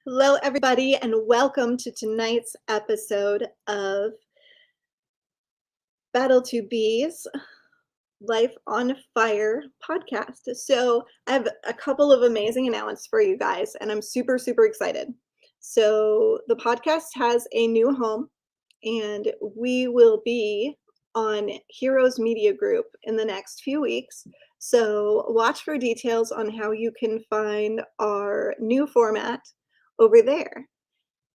Hello, everybody, and welcome to tonight's episode of Battle to Be's Life on Fire podcast. So, I have a couple of amazing announcements for you guys, and I'm super, super excited. So, the podcast has a new home, and we will be on Heroes Media Group in the next few weeks. So, watch for details on how you can find our new format over there.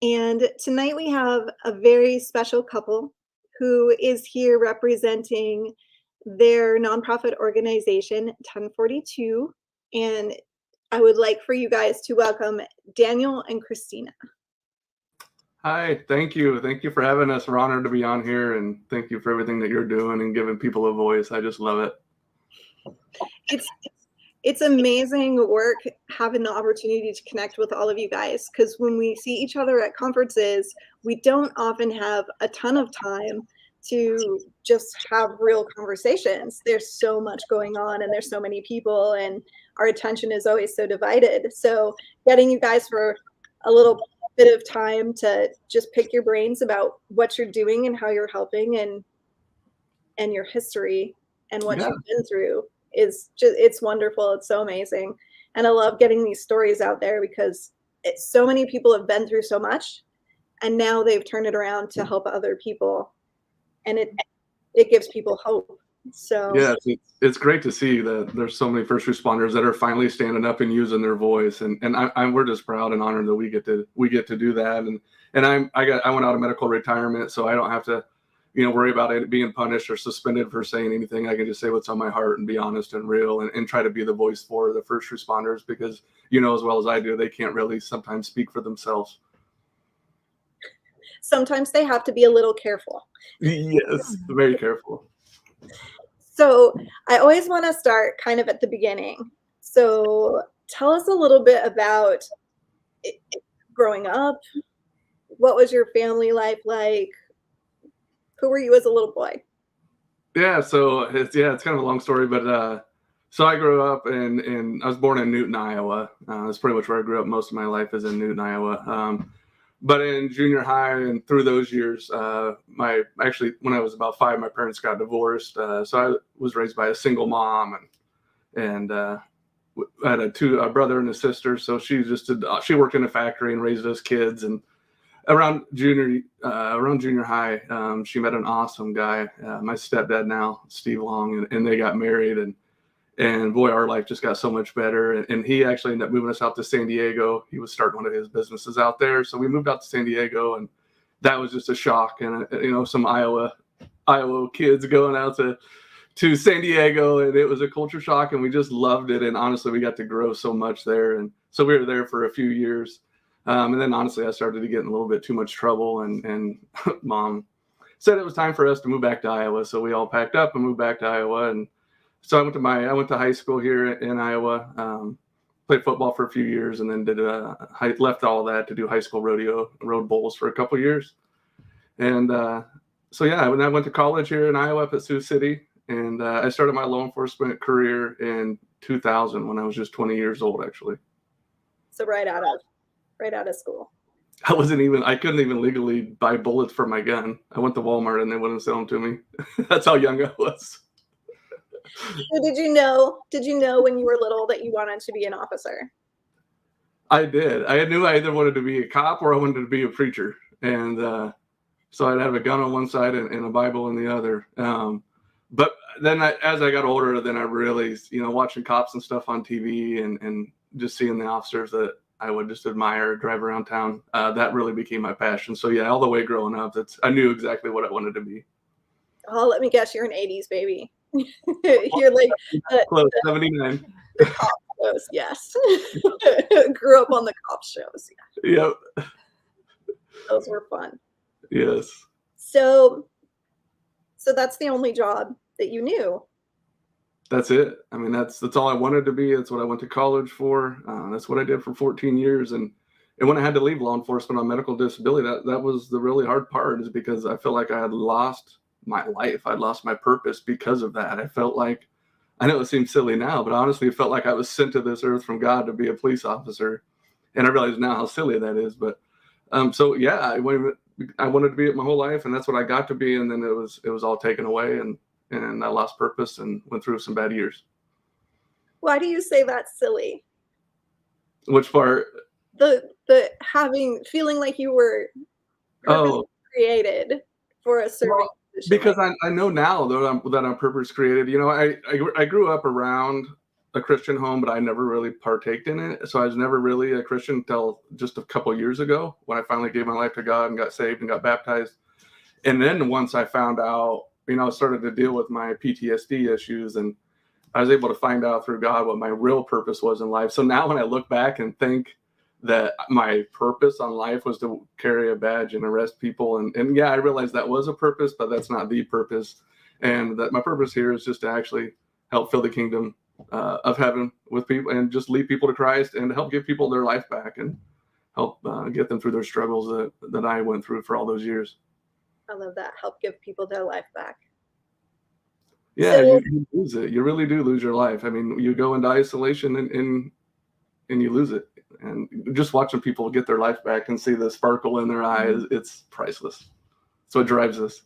And tonight we have a very special couple who is here representing their nonprofit organization, 1042. And I would like for you guys to welcome Daniel and Christina. Hi, thank you. Thank you for having us. We're honored to be on here, and thank you for everything that you're doing and giving people a voice. I just love it. It's amazing work having the opportunity to connect with all of you guys, because when we see each other at conferences, we don't often have a ton of time to just have real conversations. There's so much going on and there's so many people and our attention is always so divided. So getting you guys for a little bit of time to just pick your brains about what you're doing and how you're helping and your history and what you've been through is just, it's wonderful. It's so amazing. And I love getting these stories out there because so many people have been through so much and now they've turned it around to help other people. And it gives people hope. So yeah, it's great to see that there's so many first responders that are finally standing up and using their voice. And we're just proud and honored that we get to do that. And I went out of medical retirement, so I don't have to worry about it being punished or suspended for saying anything. I can just say what's on my heart and be honest and real and try to be the voice for the first responders because, as well as I do, they can't really sometimes speak for themselves. Sometimes they have to be a little careful. Yes, very careful. So I always want to start kind of at the beginning. So tell us a little bit about growing up. What was your family life like? Who were you as a little boy? Yeah, so it's kind of a long story, but so I grew up and I was born in Newton, Iowa. That's pretty much where I grew up. Most of my life is in Newton, Iowa. But in junior high and through those years, when I was about 5, my parents got divorced. So I was raised by a single mom, and I had a brother and a sister. So she worked in a factory and raised us kids. And around junior high, she met an awesome guy, my stepdad now, Steve Long, and they got married. And boy, our life just got so much better. And he actually ended up moving us out to San Diego. He was starting one of his businesses out there. So we moved out to San Diego, and that was just a shock. And, some Iowa kids going out to San Diego, and it was a culture shock, and we just loved it. And honestly, we got to grow so much there. And so we were there for a few years. And then honestly, I started to get in a little bit too much trouble, and Mom said it was time for us to move back to Iowa. So we all packed up and moved back to Iowa. And so I went to high school here in Iowa, played football for a few years, and then left all that to do high school road bowls for a couple of years. And when I went to college here in Iowa up at Sioux City, and I started my law enforcement career in 2000 when I was just 20 years old, actually. So right out of school. I couldn't even legally buy bullets for my gun. I went to Walmart and they wouldn't sell them to me. That's how young I was. So did you know when you were little that you wanted to be an officer? I did. I knew I either wanted to be a cop or I wanted to be a preacher. And so I'd have a gun on one side and a Bible in the other. But then as I got older, then I really, watching cops and stuff on TV and just seeing the officers that I would just admire, drive around town, that really became my passion. So yeah, all the way growing up, I knew exactly what I wanted to be. Oh, let me guess, you're an 80s baby. You're like close 79. The cop shows, yes. Grew up on the cop shows. Yeah. Yep. Those were fun. Yes. So that's the only job that you knew. That's it. I mean, that's all I wanted to be. That's what I went to college for. That's what I did for 14 years. And when I had to leave law enforcement on medical disability, that was the really hard part, is because I felt like I had lost my life. I'd lost my purpose because of that. I felt like, I know it seems silly now, but honestly, it felt like I was sent to this earth from God to be a police officer. And I realize now how silly that is. But so yeah, I wanted to be it my whole life, and that's what I got to be. And then it was all taken away, and I lost purpose and went through some bad years. Why do you say that's silly? Which part? The feeling like you were purpose created for a certain position. Because I know now that I'm purpose created. You know, I grew up around a Christian home, but I never really partaked in it. So I was never really a Christian until just a couple years ago when I finally gave my life to God and got saved and got baptized. And then once I found out, you know, I started to deal with my PTSD issues, and I was able to find out through God what my real purpose was in life. So now when I look back and think that my purpose on life was to carry a badge and arrest people, and yeah, I realized that was a purpose, but that's not the purpose. And that my purpose here is just to actually help fill the kingdom of heaven with people, and just lead people to Christ, and help give people their life back, and help get them through their struggles that I went through for all those years. I love that. Help give people their life back. Yeah, so, you lose it. You really do lose your life. I mean, you go into isolation and you lose it. And just watching people get their life back and see the sparkle in their eyes, it's priceless. So it drives us.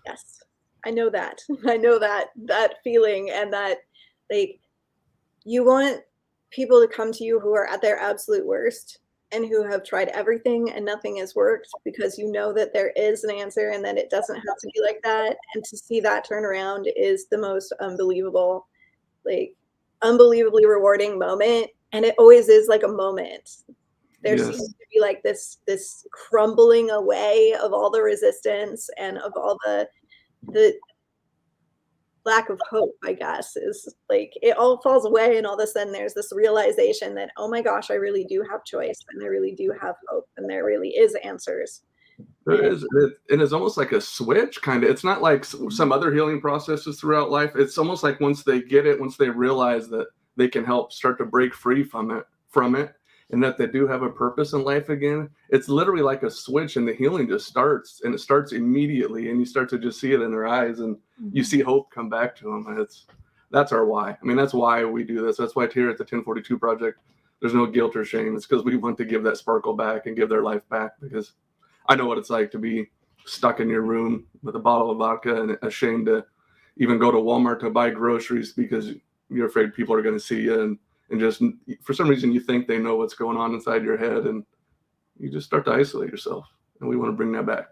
Yes, I know that. I know that feeling, and that you want people to come to you who are at their absolute worst and who have tried everything and nothing has worked, because you know that there is an answer and that it doesn't have to be like that. And to see that turn around is the most unbelievable, unbelievably rewarding moment. And it always is like a moment. There seems to be like this crumbling away of all the resistance and of all the lack of hope, I guess, is like it all falls away, and all of a sudden there's this realization that, oh my gosh, I really do have choice, and I really do have hope, and there really is answers. There is, and it's almost like a switch, kind of. It's not like some other healing processes throughout life. It's almost like once they get it, once they realize that they can help start to break free from it, and that they do have a purpose in life again. It's literally like a switch, and the healing just starts, and it starts immediately, and you start to just see it in their eyes, and you see hope come back to them. And that's our why. I mean, that's why we do this. That's why here at the 1042 Project, there's no guilt or shame. It's because we want to give that sparkle back and give their life back, because I know what it's like to be stuck in your room with a bottle of vodka and ashamed to even go to Walmart to buy groceries because you're afraid people are going to see you, and just for some reason you think they know what's going on inside your head, and you just start to isolate yourself. And we want to bring that back.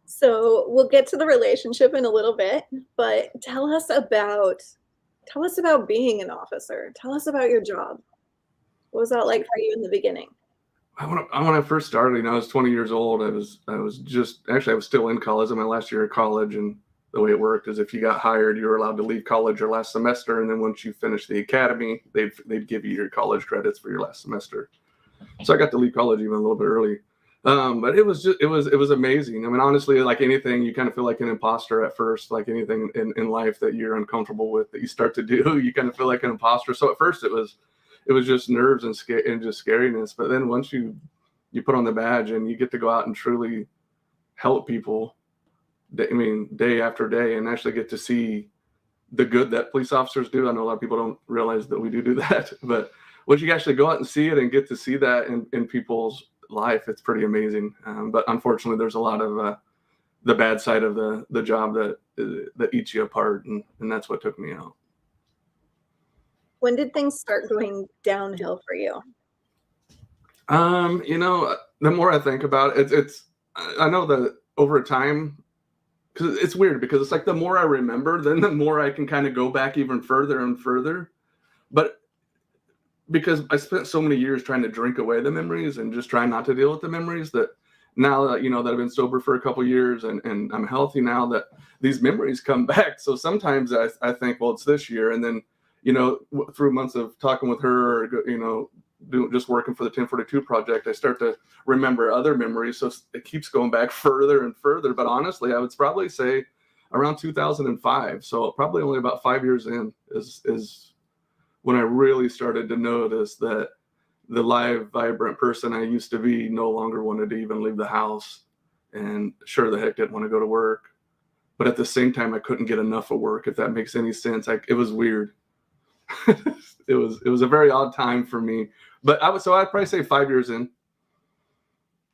So we'll get to the relationship in a little bit, but tell us about being an officer. Tell us about your job. What was that like for you in the beginning? When I first started, I was 20 years old. I was still in college, in my last year of college, and the way it worked is if you got hired, you were allowed to leave college your last semester, and then once you finished the academy, they'd give you your college credits for your last semester. So I got to leave college even a little bit early. But it was amazing. I mean, honestly, like anything, you kind of feel like an imposter at first, like anything in life that you're uncomfortable with that you start to do, you kind of feel like an imposter. So at first it was just nerves and just scariness. But then once you put on the badge and you get to go out and truly help people, day after day, and actually get to see the good that police officers do. I know a lot of people don't realize that we do that, but once you actually go out and see it and get to see that in people's life, it's pretty amazing. But unfortunately, there's a lot of the bad side of the job that eats you apart, and that's what took me out. When did things start going downhill for you? The more I think about it, I know that over time, because it's weird, because it's like the more I remember, then the more I can kind of go back even further and further. But because I spent so many years trying to drink away the memories and just trying not to deal with the memories, that now that, that I've been sober for a couple of years and I'm healthy now, that these memories come back. So sometimes I think, well, it's this year. And then, through months of talking with her, just working for the 1042 Project, I start to remember other memories. So it keeps going back further and further. But honestly, I would probably say around 2005. So probably only about 5 years in is when I really started to notice that the live, vibrant person I used to be no longer wanted to even leave the house, and sure the heck didn't want to go to work. But at the same time, I couldn't get enough of work, if that makes any sense. It was weird. it was a very odd time for me. But I'd probably say 5 years in.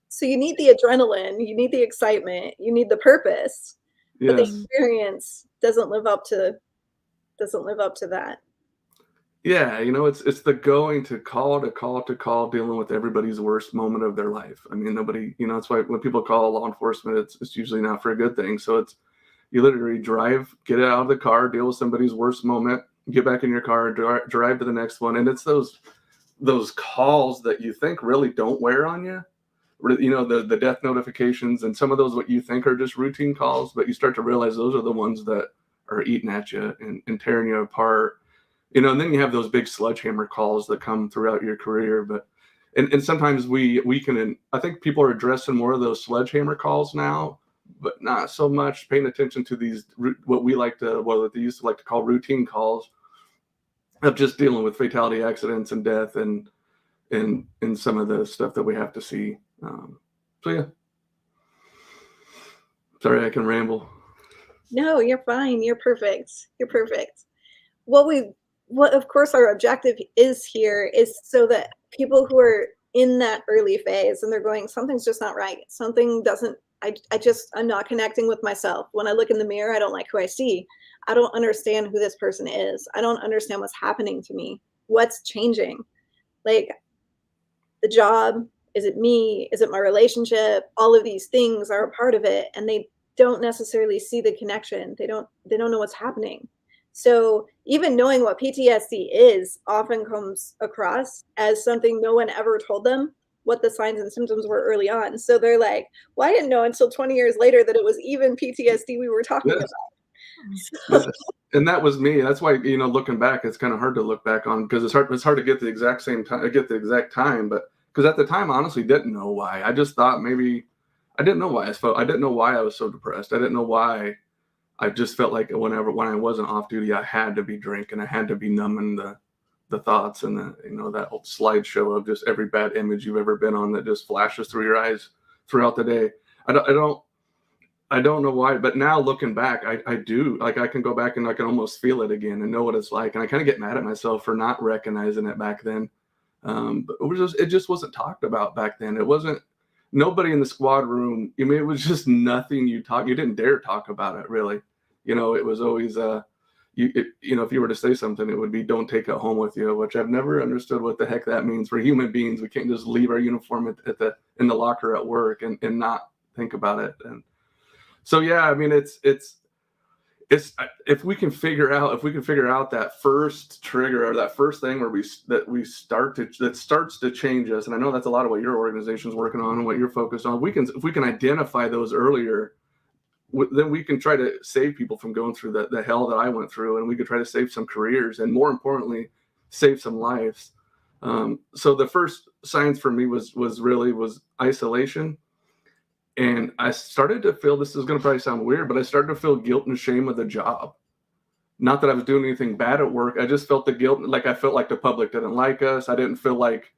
So you need the adrenaline, you need the excitement, you need the purpose, but the Yes. experience doesn't live up to that. Yeah, it's the going to call to call to call, dealing with everybody's worst moment of their life. I mean, nobody, it's why when people call law enforcement, it's usually not for a good thing. So it's you literally drive, get out of the car, deal with somebody's worst moment, get back in your car, drive to the next one, and it's those calls that you think really don't wear on you. The death notifications and some of those what you think are just routine calls, but you start to realize those are the ones that are eating at you and tearing you apart. And then you have those big sledgehammer calls that come throughout your career. But and sometimes we can, I think people are addressing more of those sledgehammer calls now, but not so much paying attention to these what they used to like to call routine calls of just dealing with fatality, accidents, and death, and some of the stuff that we have to see. So yeah, sorry I can ramble. No, you're fine. You're perfect. You're perfect. What of course our objective is here is so that people who are in that early phase and they're going, something's just not right. Something doesn't, I'm not connecting with myself. When I look in the mirror, I don't like who I see. I don't understand who this person is. I don't understand what's happening to me. What's changing? Like the job, is it me? Is it my relationship? All of these things are a part of it, and they don't necessarily see the connection. They don't know what's happening. So even knowing what PTSD is often comes across as something no one ever told them what the signs and symptoms were early on. So they're like, well, I didn't know until 20 years later that it was even PTSD we were talking Yes. about. Yes. And that was me. That's why, looking back, it's kind of hard to look back on because it's hard to get the exact same time, get the exact time. But because at the time, I honestly didn't know why. I just thought maybe I didn't know why I didn't know why I was so depressed. I didn't know why. I just felt like when I wasn't off duty, I had to be drinking. I had to be numbing the thoughts and that whole slideshow of just every bad image you've ever been on that just flashes through your eyes throughout the day. I don't know why, but now looking back, I do. Like I can go back and I can almost feel it again and know what it's like. And I kind of get mad at myself for not recognizing it back then. But it just wasn't talked about back then. It wasn't nobody in the squad room. I mean, it was just nothing you didn't dare talk about it really. It was always if you were to say something, it would be don't take it home with you, which I've never understood what the heck that means for human beings. We can't just leave our uniform in the locker at work and not think about it. And so yeah, I mean it's if we can figure out that first trigger or that first thing where that starts to change us, and I know that's a lot of what your organization's working on and what you're focused on. If we can identify those earlier, then we can try to save people from going through the hell that I went through, and we could try to save some careers and more importantly, save some lives. So the first signs for me was isolation. And I started to feel, this is going to probably sound weird, but I started to feel guilt and shame of the job. Not that I was doing anything bad at work. I just felt the guilt. Like I felt like the public didn't like us. I didn't feel like,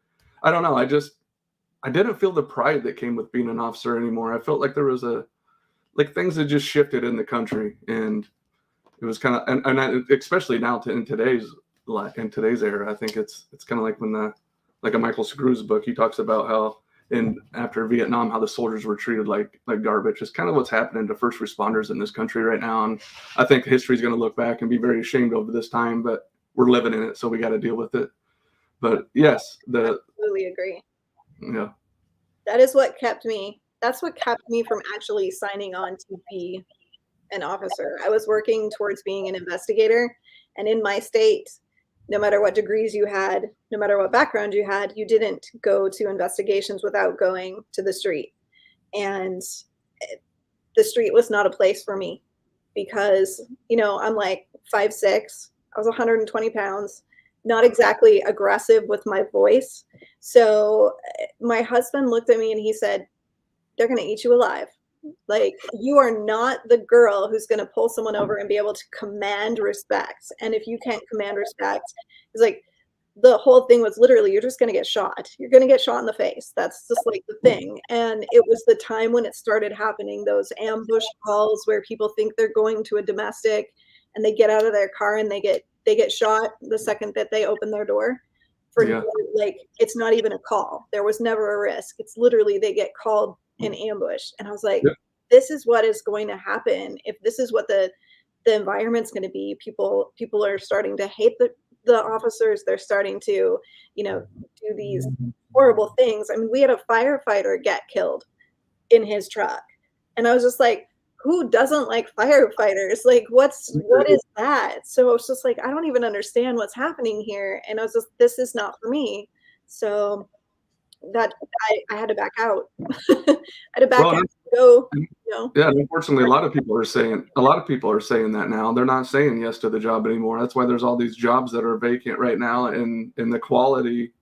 I don't know. I didn't feel the pride that came with being an officer anymore. I felt like there was things had just shifted in the country, and it was kind of, and especially now in today's era, I think it's kind of like when like a Michael Screw's book, he talks about how after Vietnam, how the soldiers were treated like garbage. It's kind of what's happening to first responders in this country right now. And I think history is going to look back and be very ashamed over this time, but we're living in it, so we got to deal with it. But yes, Absolutely agree. Yeah. That's what kept me from actually signing on to be an officer. I was working towards being an investigator, and in my state, no matter what degrees you had, no matter what background you had, you didn't go to investigations without going to the street. And the street was not a place for me because, I'm like 5'6", I was 120 pounds, not exactly aggressive with my voice. So my husband looked at me and he said, they're going to eat you alive. Like, you are not the girl who's going to pull someone over and be able to command respect. And if you can't command respect, it's like the whole thing was literally, you're just going to get shot. You're going to get shot in the face. That's just like the thing. And it was the time when it started happening, those ambush calls where people think they're going to a domestic and they get out of their car and they get they get shot the second that they open their door. For Yeah. like, it's not even a call. There was never a risk. It's literally they get called in ambush. And I was like, Yeah. this is what is going to happen if this is what the environment's going to be. People are starting to hate the officers. They're starting to, do these horrible things. I mean, we had a firefighter get killed in his truck, and I was just like, who doesn't like firefighters? Like, what is that? So I was just like, I don't even understand what's happening here. And I was just, this is not for me. So that I had to back out. I had to back out and go, Yeah, unfortunately, a lot of people are saying that now. They're not saying yes to the job anymore. That's why there's all these jobs that are vacant right now, and the quality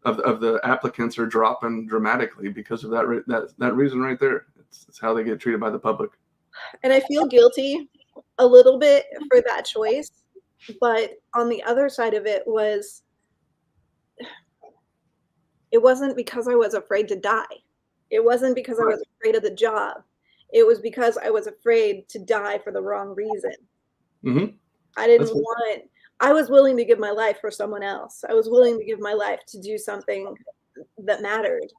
of the applicants are dropping dramatically because of that reason right there. It's how they get treated by the public. And I feel guilty a little bit for that choice, but on the other side of it wasn't because I was afraid to die. It wasn't because I was afraid of the job. It was because I was afraid to die for the wrong reason. Mm-hmm. I was willing to give my life for someone else. I was willing to give my life to do something that mattered.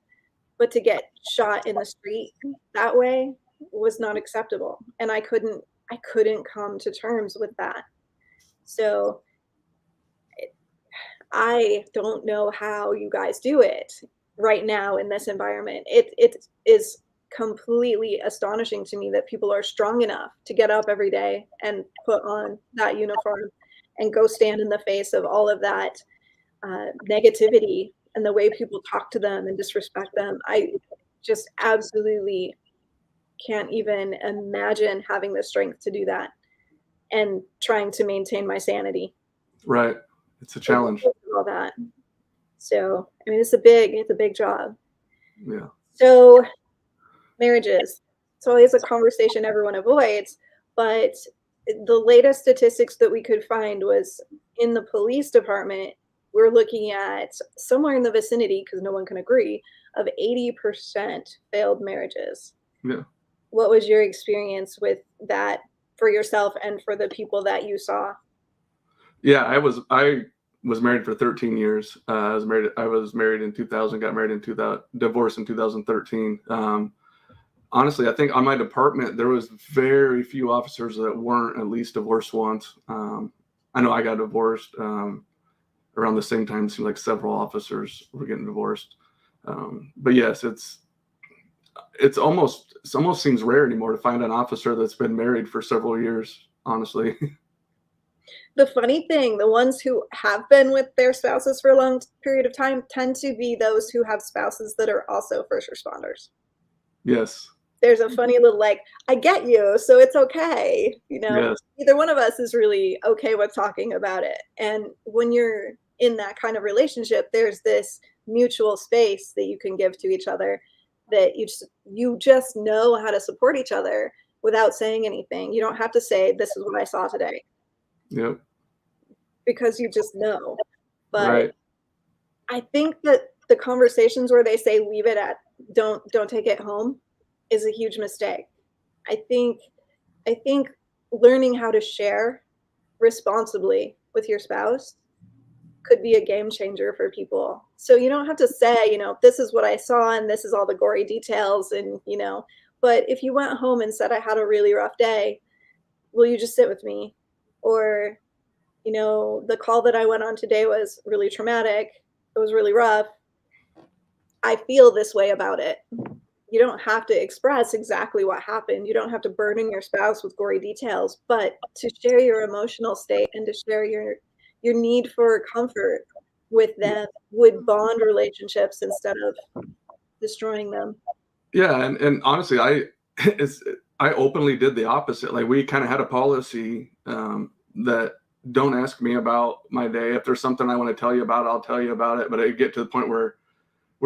But to get shot in the street that way was not acceptable. And I couldn't come to terms with that. So I don't know how you guys do it right now in this environment. It is completely astonishing to me that people are strong enough to get up every day and put on that uniform and go stand in the face of all of that negativity and the way people talk to them and disrespect them. I just absolutely can't even imagine having the strength to do that and trying to maintain my sanity. Right. It's a challenge. All that. So, I mean, it's a big job. Yeah. So, marriages. It's always a conversation everyone avoids, but the latest statistics that we could find was in the police department, we're looking at somewhere in the vicinity, because no one can agree, of 80% failed marriages. Yeah. What was your experience with that for yourself and for the people that you saw? Yeah, I was married for 13 years. I was married in 2000, got married in 2000, divorced in 2013. Honestly, I think on my department, there was very few officers that weren't at least divorced once. I know I got divorced around the same time. It seemed like several officers were getting divorced. But yes, it almost seems rare anymore to find an officer that's been married for several years, honestly. The funny thing, the ones who have been with their spouses for a long period of time tend to be those who have spouses that are also first responders. Yes. There's a funny little, like, I get you, so it's okay. Yes. Either one of us is really okay with talking about it. And when you're in that kind of relationship, there's this mutual space that you can give to each other that you just know how to support each other without saying anything. You don't have to say, this is what I saw today. Yep. Because you just know. But right. I think that the conversations where they say leave it at don't take it home is a huge mistake. I think learning how to share responsibly with your spouse could be a game changer for people. So you don't have to say, this is what I saw and this is all the gory details and, but if you went home and said I had a really rough day, will you just sit with me? Or the call that I went on today was really traumatic. It was really rough. I feel this way about it. You don't have to express exactly what happened. You don't have to burden your spouse with gory details, but to share your emotional state and to share your need for comfort with them would bond relationships instead of destroying them. Yeah, and honestly, I openly did the opposite. Like, we kind of had a policy that don't ask me about my day. If there's something I want to tell you about, I'll tell you about it. But it get to the point where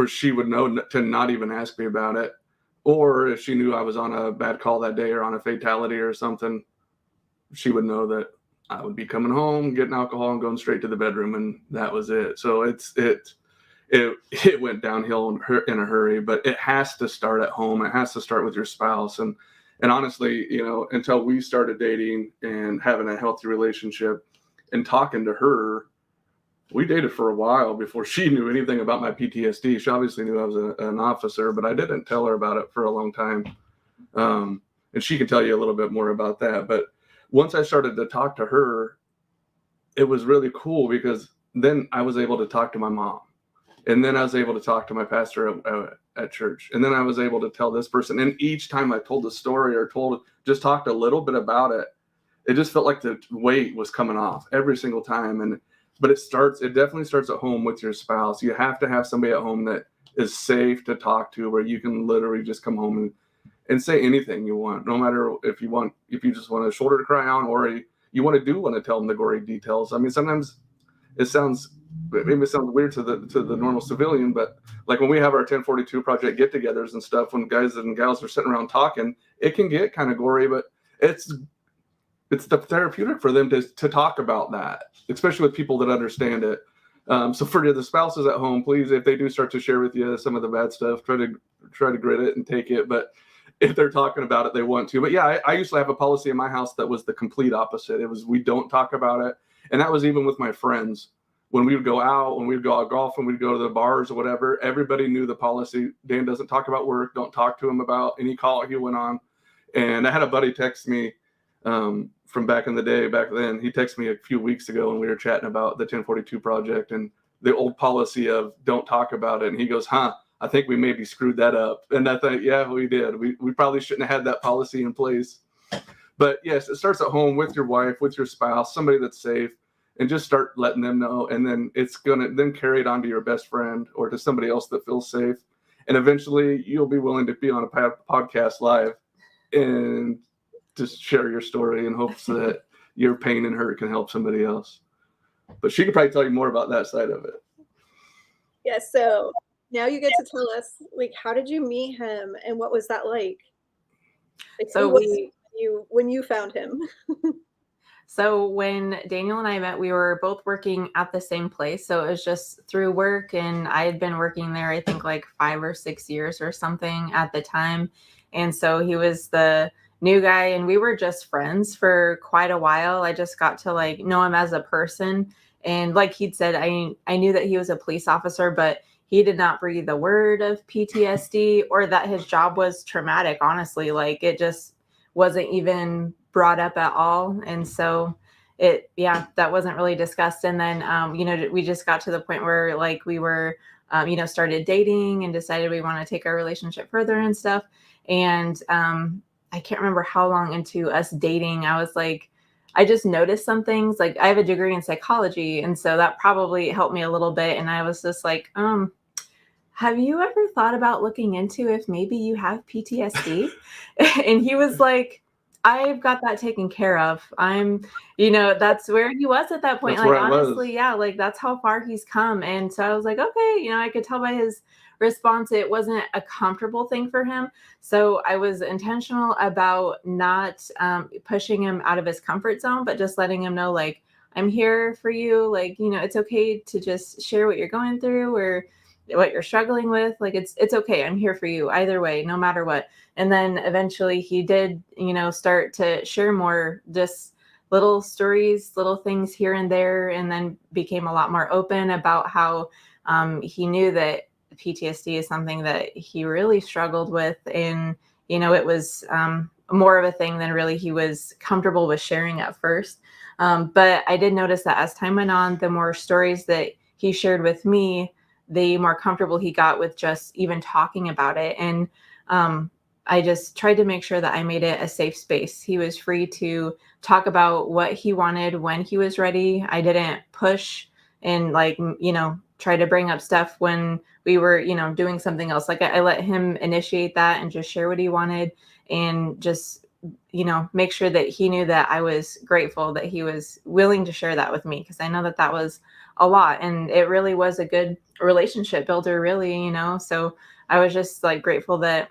she would know to not even ask me about it. Or if she knew I was on a bad call that day or on a fatality or something, she would know that I would be coming home, getting alcohol, and going straight to the bedroom, and that was it. So it went downhill in a hurry. But it has to start at home. It has to start with your spouse. And honestly, until we started dating and having a healthy relationship, and talking to her, we dated for a while before she knew anything about my PTSD. She obviously knew I was an officer, but I didn't tell her about it for a long time. And she can tell you a little bit more about that. But once I started to talk to her, it was really cool because then I was able to talk to my mom. And then I was able to talk to my pastor at church. And then I was able to tell this person. And each time I told the story or just talked a little bit about it, it just felt like the weight was coming off every single time. But it definitely starts at home with your spouse. You have to have somebody at home that is safe to talk to, where you can literally just come home and say anything you want, no matter if you just want a shoulder to cry on, or you want to tell them the gory details. I mean, sometimes it maybe sounds weird to the normal civilian, but like when we have our 1042 project get-togethers and stuff, when guys and gals are sitting around talking, it can get kind of gory, but it's the therapeutic for them to talk about that, especially with people that understand it. So for the spouses at home, please, if they do start to share with you some of the bad stuff, try to grit it and take it. But if they're talking about it, they want to. But yeah, I used to have a policy in my house that was the complete opposite. It was, we don't talk about it. And that was even with my friends. When we would go out, when we'd go out golfing, we'd go to the bars or whatever, everybody knew the policy. Dan doesn't talk about work. Don't talk to him about any call he went on. And I had a buddy text me from back in the day, back then. He texted me a few weeks ago when we were chatting about the 1042 project and the old policy of don't talk about it. And he goes, I think we maybe screwed that up. And I thought, yeah, we did. We probably shouldn't have had that policy in place. But yes, it starts at home with your wife, with your spouse, somebody that's safe, and just start letting them know. And then it's going to then carry it on to your best friend or to somebody else that feels safe. And eventually you'll be willing to be on a podcast live and just share your story in hopes that your pain and hurt can help somebody else. But she could probably tell you more about that side of it. Yes. Yeah, so now you get to tell us, like, how did you meet him and what was that like? So when you found him. So when Daniel and I met, we were both working at the same place. So it was just through work, and I had been working there, I think like 5 or 6 years or something at the time. And so he was the new guy, and we were just friends for quite a while. I just got to like know him as a person. And like he'd said, I knew that he was a police officer, but he did not breathe a word of PTSD or that his job was traumatic. Honestly, like it just wasn't even brought up at all. And so that wasn't really discussed. And then, we just got to the point where like we were, started dating and decided we want to take our relationship further and stuff. And I can't remember how long into us dating, I was like, I just noticed some things. Like I have a degree in psychology. And so that probably helped me a little bit. And I was just like, have you ever thought about looking into if maybe you have PTSD? And he was like, I've got that taken care of. That's where he was at that point. That's like, honestly, yeah, like that's how far he's come. And so I was like, okay, I could tell by his response, it wasn't a comfortable thing for him. So I was intentional about not pushing him out of his comfort zone, but just letting him know, like, I'm here for you. Like, it's okay to just share what you're going through or what you're struggling with. Like, it's okay. I'm here for you either way, no matter what. And then eventually he did, start to share more just little stories, little things here and there, and then became a lot more open about how he knew that PTSD is something that he really struggled with. And, it was more of a thing than really he was comfortable with sharing at first. But I did notice that as time went on, the more stories that he shared with me, the more comfortable he got with just even talking about it. And I just tried to make sure that I made it a safe space. He was free to talk about what he wanted when he was ready. I didn't push and try to bring up stuff when we were, doing something else. Like I let him initiate that and just share what he wanted and just, make sure that he knew that I was grateful that he was willing to share that with me. Cause I know that that was a lot and it really was a good relationship builder, really, so I was just like grateful that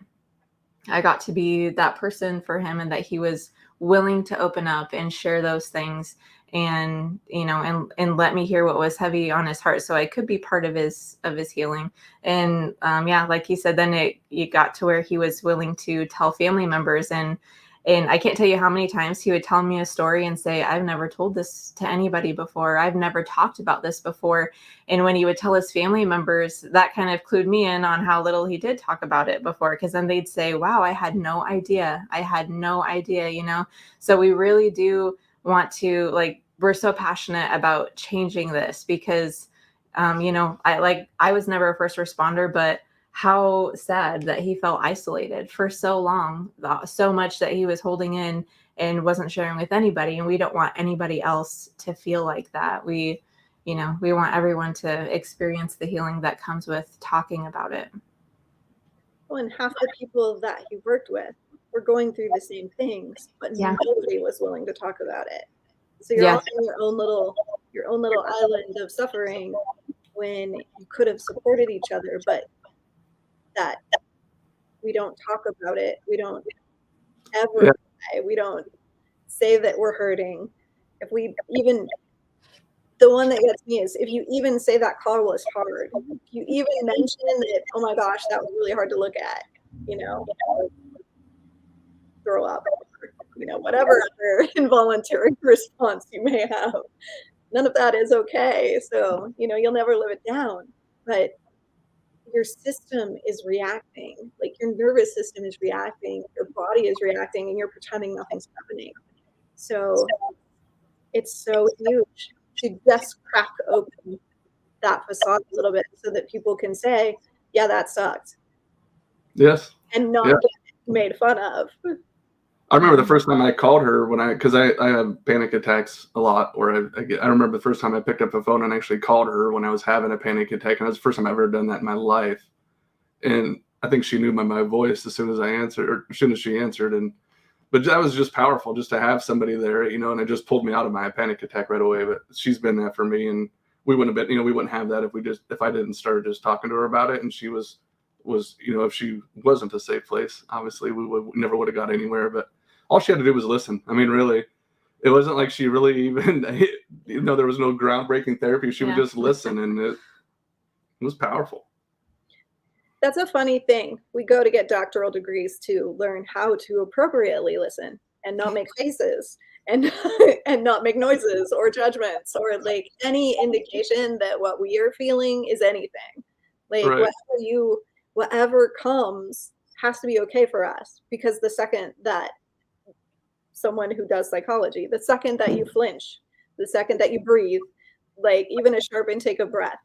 I got to be that person for him and that he was willing to open up and share those things and, and let me hear what was heavy on his heart so I could be part of his healing. And like he said, then it got to where he was willing to tell family members. And And I can't tell you how many times he would tell me a story and say, I've never told this to anybody before. I've never talked about this before. And when he would tell his family members, that kind of clued me in on how little he did talk about it before. Because then they'd say, wow, I had no idea. I had no idea, you know? So we really do want to, like, we're so passionate about changing this because, you know, I was never a first responder, but how sad that he felt isolated for so long, so much that he was holding in and wasn't sharing with anybody. And we don't want anybody else to feel like that. We want everyone to experience the healing that comes with talking about it. Well, and half the people that he worked with were going through the same things, but nobody was willing to talk about it. So you're all in your own little island of suffering when you could have supported each other, but that we don't talk about it. We don't ever say, we don't say that we're hurting. If we even, the one that gets me is if you even say that call was hard, you even mention that, oh my gosh, that was really hard to look at, you know, throw up, you know, whatever other involuntary response you may have. None of that is okay. So, you know, you'll never live it down, but your system is reacting, like your nervous system is reacting, your body is reacting, and you're pretending nothing's happening. So it's so huge to just crack open that facade a little bit so that people can say, yeah, that sucked. Yes. And not get made fun of. I remember the first time I called her because I have panic attacks a lot, or I remember the first time I picked up the phone and actually called her when I was having a panic attack, and that was the first time I've ever done that in my life. And I think she knew my voice as soon as I answered, or as soon as she answered. But that was just powerful just to have somebody there, you know, and it just pulled me out of my panic attack right away. But she's been that for me, and we wouldn't have been, you know, we wouldn't have that if I didn't start just talking to her about it. And she was, you know, if she wasn't a safe place, obviously we never would have got anywhere. But all she had to do was listen. I mean, really, it wasn't like she really even, you know, there was no groundbreaking therapy. She would just listen, and it was powerful. That's a funny thing. We go to get doctoral degrees to learn how to appropriately listen and not make faces and and not make noises or judgments or like any indication that what we are feeling is anything. Like whatever comes has to be okay for us, because the second that someone who does psychology, the second that you flinch, the second that you breathe, like even a sharp intake of breath,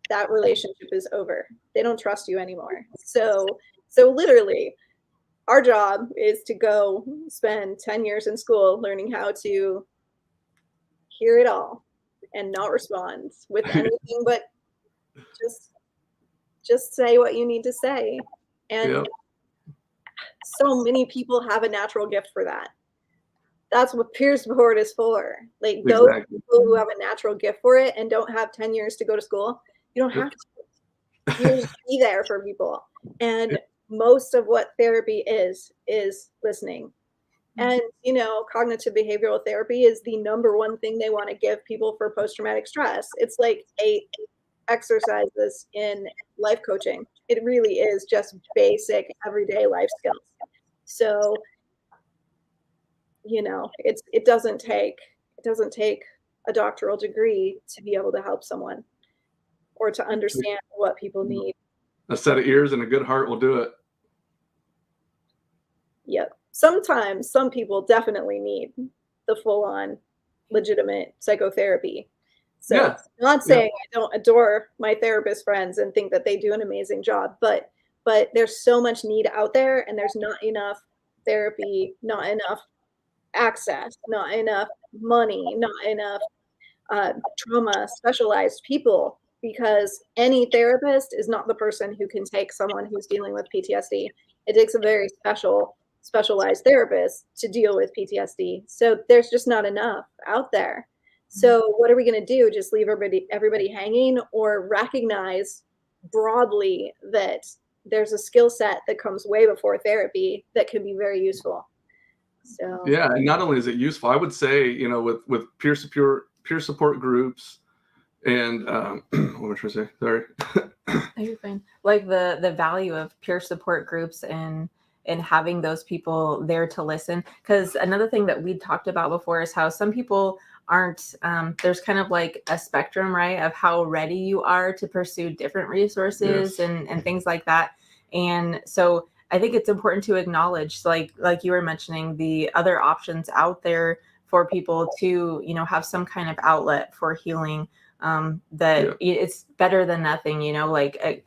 that relationship is over. They don't trust you anymore. So literally our job is to go spend 10 years in school learning how to hear it all and not respond with anything but just say what you need to say. And so many people have a natural gift for that. That's what peer support is for. Like those people who have a natural gift for it and don't have 10 years to go to school, you don't have to. You just be there for people. And most of what therapy is listening. And, you know, cognitive behavioral therapy is the number one thing they want to give people for post-traumatic stress. It's like 8 exercises in life coaching. It really is just basic everyday life skills. So, you know, it doesn't take a doctoral degree to be able to help someone or to understand what people need. A set of ears and a good heart will do it. Yep. Sometimes some people definitely need the full-on legitimate psychotherapy. So I'm not saying I don't adore my therapist friends and think that they do an amazing job, but there's so much need out there, and there's not enough therapy, not enough access, not enough money, not enough trauma specialized people, because any therapist is not the person who can take someone who's dealing with PTSD. It takes a very specialized therapist to deal with PTSD. So there's just not enough out there. So what are we going to do? Just leave everybody hanging, or recognize broadly that there's a skill set that comes way before therapy that can be very useful. So yeah, and not only is it useful, I would say, you know, with peer support groups and what was I say? Sorry. You're fine. Like the value of peer support groups and and having those people there to listen. Because another thing that we talked about before is how some people aren't, there's kind of like a spectrum, right, of how ready you are to pursue different resources and things like that. And so I think it's important to acknowledge, like you were mentioning, the other options out there for people to, have some kind of outlet for healing, that it's better than nothing, like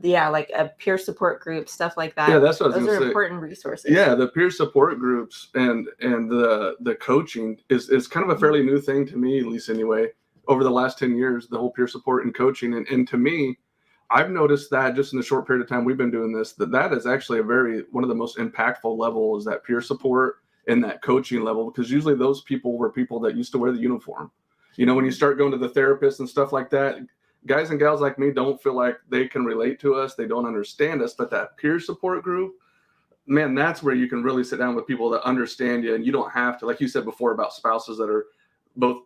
like a peer support group, stuff like that. Yeah, that's what I was Those gonna are say. important resources. Yeah, the peer support groups and the coaching is kind of a fairly new thing to me, at least anyway, over the last 10 years, the whole peer support and coaching. And to me, I've noticed that just in the short period of time we've been doing this, that is actually one of the most impactful levels, that peer support and that coaching level, because usually those people were people that used to wear the uniform. When you start going to the therapist and stuff like that, guys and gals like me don't feel like they can relate to us. They don't understand us. But that peer support group, man, that's where you can really sit down with people that understand you. And you don't have to, like you said before about spouses that are both,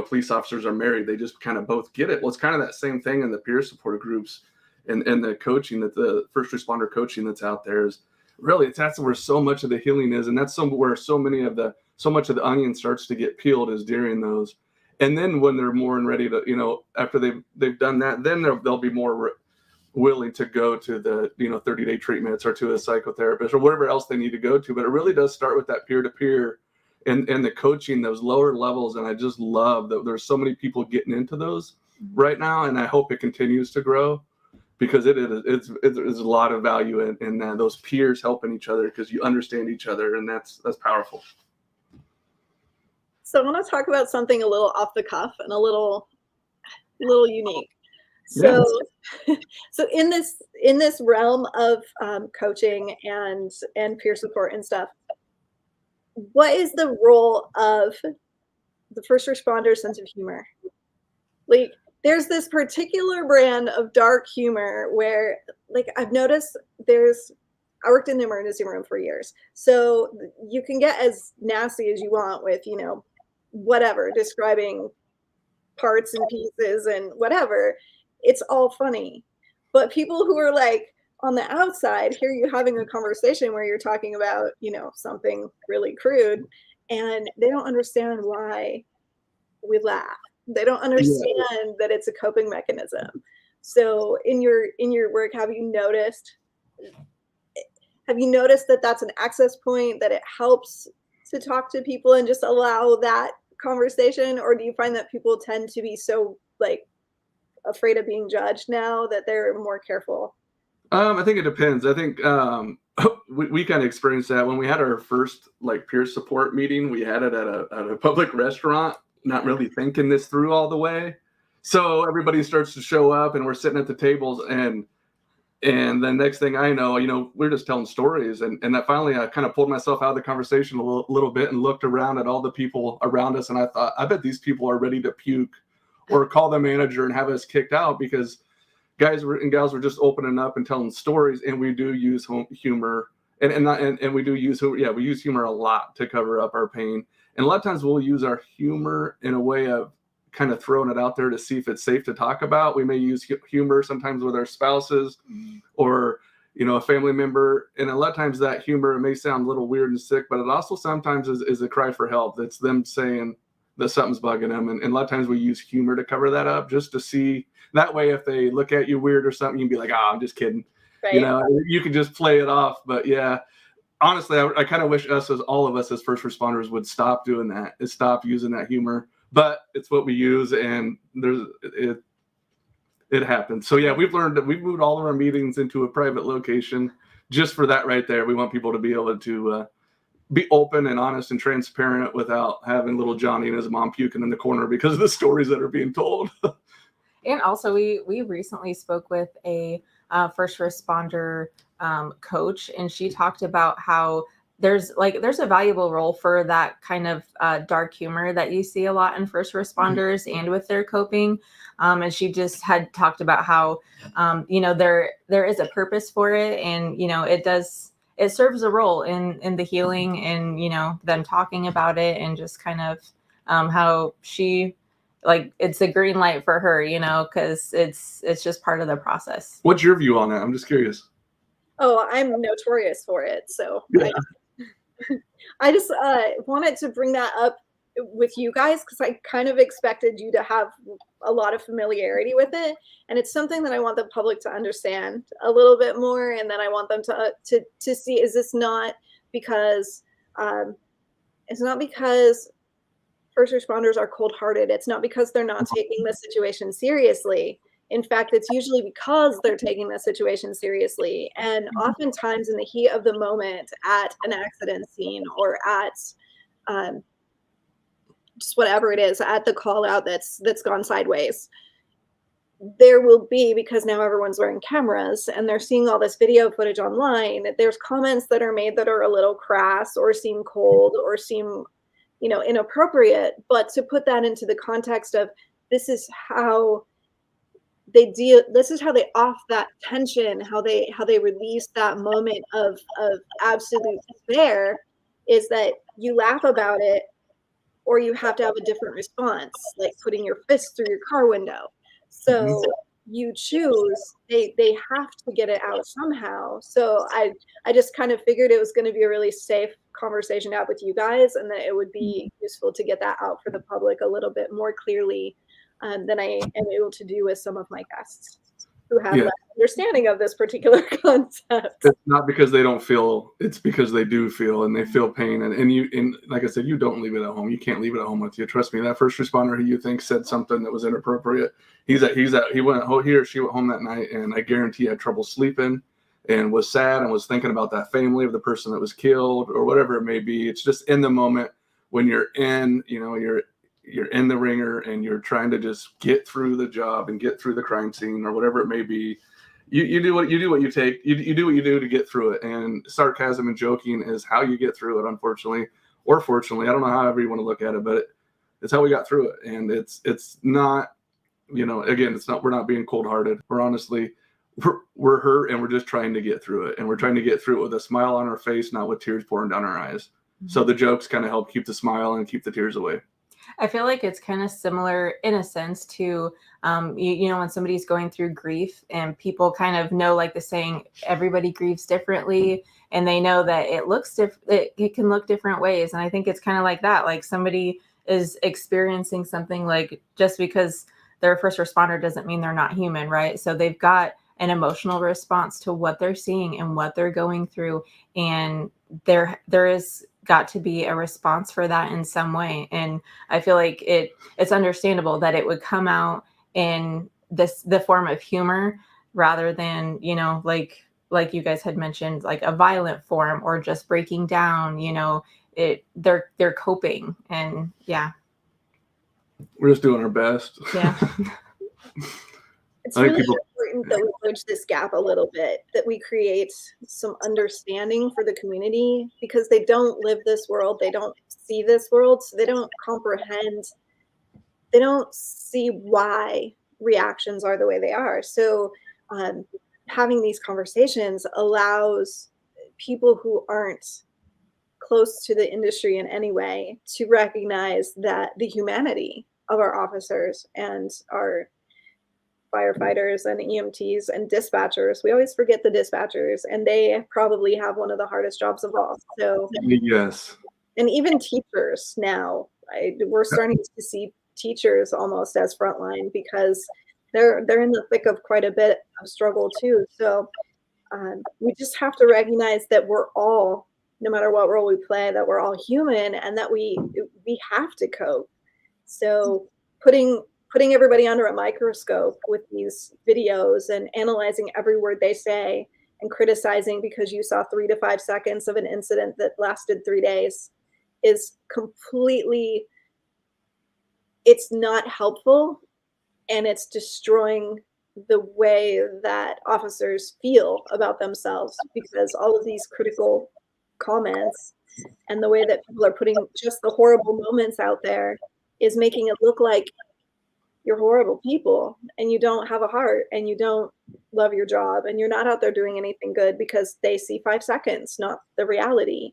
police officers are married. They just kind of both get it. Well, it's kind of that same thing in the peer support groups and the coaching, that the first responder coaching that's out there is really, that's where so much of the healing is. And that's where so much of the onion starts to get peeled, is during those. And then when they're more and ready to, after they've done that, then they'll be more willing to go to the 30-day treatments or to a psychotherapist or whatever else they need to go to. But it really does start with that peer-to-peer and the coaching, those lower levels. And I just love that there's so many people getting into those right now, and I hope it continues to grow, because it's a lot of value in those peers helping each other, because you understand each other, and that's powerful. So I want to talk about something a little off the cuff and a little unique. So, so in this realm of coaching and peer support and stuff, what is the role of the first responder sense of humor? Like, there's this particular brand of dark humor where, like, I've noticed I worked in the emergency room for years, so you can get as nasty as you want with, whatever, describing parts and pieces and whatever. It's all funny. But people who are like on the outside hear you having a conversation where you're talking about, something really crude, and they don't understand why we laugh. They don't understand that it's a coping mechanism. So in your work, have you noticed that that's an access point, that it helps to talk to people and just allow that conversation? Or do you find that people tend to be so, like, afraid of being judged now that they're more careful? I think it depends. I think we kind of experienced that when we had our first peer support meeting. We had it at a public restaurant, not really thinking this through all the way. So everybody starts to show up, and we're sitting at the tables, and the next thing I know, we're just telling stories. And that finally I kind of pulled myself out of the conversation a little bit and looked around at all the people around us. And I thought, I bet these people are ready to puke or call the manager and have us kicked out, because guys and gals were just opening up and telling stories. And we do use humor and we do use, we use humor a lot to cover up our pain. And a lot of times we'll use our humor in a way of kind of throwing it out there to see if it's safe to talk about. We may use humor sometimes with our spouses or, a family member. And a lot of times that humor may sound a little weird and sick, but it also sometimes is a cry for help. That's them saying that something's bugging them. And a lot of times we use humor to cover that up, just to see that way, if they look at you weird or something, you can be like, I'm just kidding. Right. You can just play it off. But yeah, honestly, I kind of wish all of us as first responders would stop doing that, and stop using that humor. But it's what we use, and it happens. So yeah, we've learned that we've moved all of our meetings into a private location just for that right there. We want people to be able to be open and honest and transparent without having little Johnny and his mom puking in the corner because of the stories that are being told. And also, we recently spoke with a first responder coach, and she talked about how there's a valuable role for that kind of dark humor that you see a lot in first responders and with their coping. And she just had talked about how, there is a purpose for it, and, it serves a role in the healing and, them talking about it, and just kind of how she, it's a green light for her, because it's just part of the process. What's your view on that? I'm just curious. Oh, I'm notorious for it. So Yeah. I just wanted to bring that up with you guys because I kind of expected you to have a lot of familiarity with it, and it's something that I want the public to understand a little bit more, and then I want them to see, is this not because it's not because first responders are cold-hearted. It's not because they're not taking the situation seriously. In fact, it's usually because they're taking the situation seriously. And oftentimes in the heat of the moment at an accident scene or at just whatever it is, at the call out that's gone sideways, there will be, because now everyone's wearing cameras and they're seeing all this video footage online, there's comments that are made that are a little crass or seem cold or seem, you know, inappropriate. But to put that into the context of this is how they deal, this is how they off that tension, how they release that moment of absolute despair, is that you laugh about it or you have to have a different response, like putting your fist through your car window. So you choose, they have to get it out somehow. So I just kind of figured it was going to be a really safe conversation to have with you guys, and that it would be useful to get that out for the public a little bit more clearly than I am able to do with some of my guests who have less understanding of this particular concept. It's not because they don't feel, it's because they do feel, and they feel pain. And like I said, you don't leave it at home. You can't leave it at home with you. Trust me, that first responder who you think said something that was inappropriate, he or she went home that night, and I guarantee had trouble sleeping and was sad and was thinking about that family of the person that was killed or whatever it may be. It's just in the moment when you're in, you know, you're in the ringer and you're trying to just get through the job and get through the crime scene or whatever it may be. You do what you do to get through it. And sarcasm and joking is how you get through it, unfortunately, or fortunately. I don't know however you want to look at it, but it's how we got through it. And it's not, you know, again, it's not, we're not being cold hearted. We're honestly, we're hurt, and we're just trying to get through it. And we're trying to get through it with a smile on our face, not with tears pouring down our eyes. So the jokes kind of help keep the smile and keep the tears away. I feel like it's kind of similar in a sense to, you know, when somebody's going through grief and people kind of know, like the saying, everybody grieves differently, and they know that it looks different. It can look different ways. And I think it's kind of like that. Like somebody is experiencing something, like just because they're a first responder doesn't mean they're not human, right? So they've got an emotional response to what they're seeing and what they're going through. And there is got to be a response for that in some way. And I feel like it's understandable that it would come out in the form of humor rather than, you know, like you guys had mentioned, like a violent form or just breaking down, you know, they're coping. And yeah. We're just doing our best. Yeah. It's really important that we bridge this gap a little bit, that we create some understanding for the community, because they don't live this world. They don't see this world. So they don't comprehend. They don't see why reactions are the way they are. So having these conversations allows people who aren't close to the industry in any way to recognize that the humanity of our officers and our firefighters and EMTs and dispatchers. We always forget the dispatchers, and they probably have one of the hardest jobs of all. So yes, and even teachers now, we're starting to see teachers almost as frontline, because they're in the thick of quite a bit of struggle too. So we just have to recognize that we're all, no matter what role we play, that we're all human, and that we have to cope. So putting everybody under a microscope with these videos and analyzing every word they say and criticizing because you saw 3 to 5 seconds of an incident that lasted 3 days is completely, it's not helpful, and it's destroying the way that officers feel about themselves, because all of these critical comments and the way that people are putting just the horrible moments out there is making it look like you're horrible people and you don't have a heart and you don't love your job and you're not out there doing anything good, because they see 5 seconds, not the reality.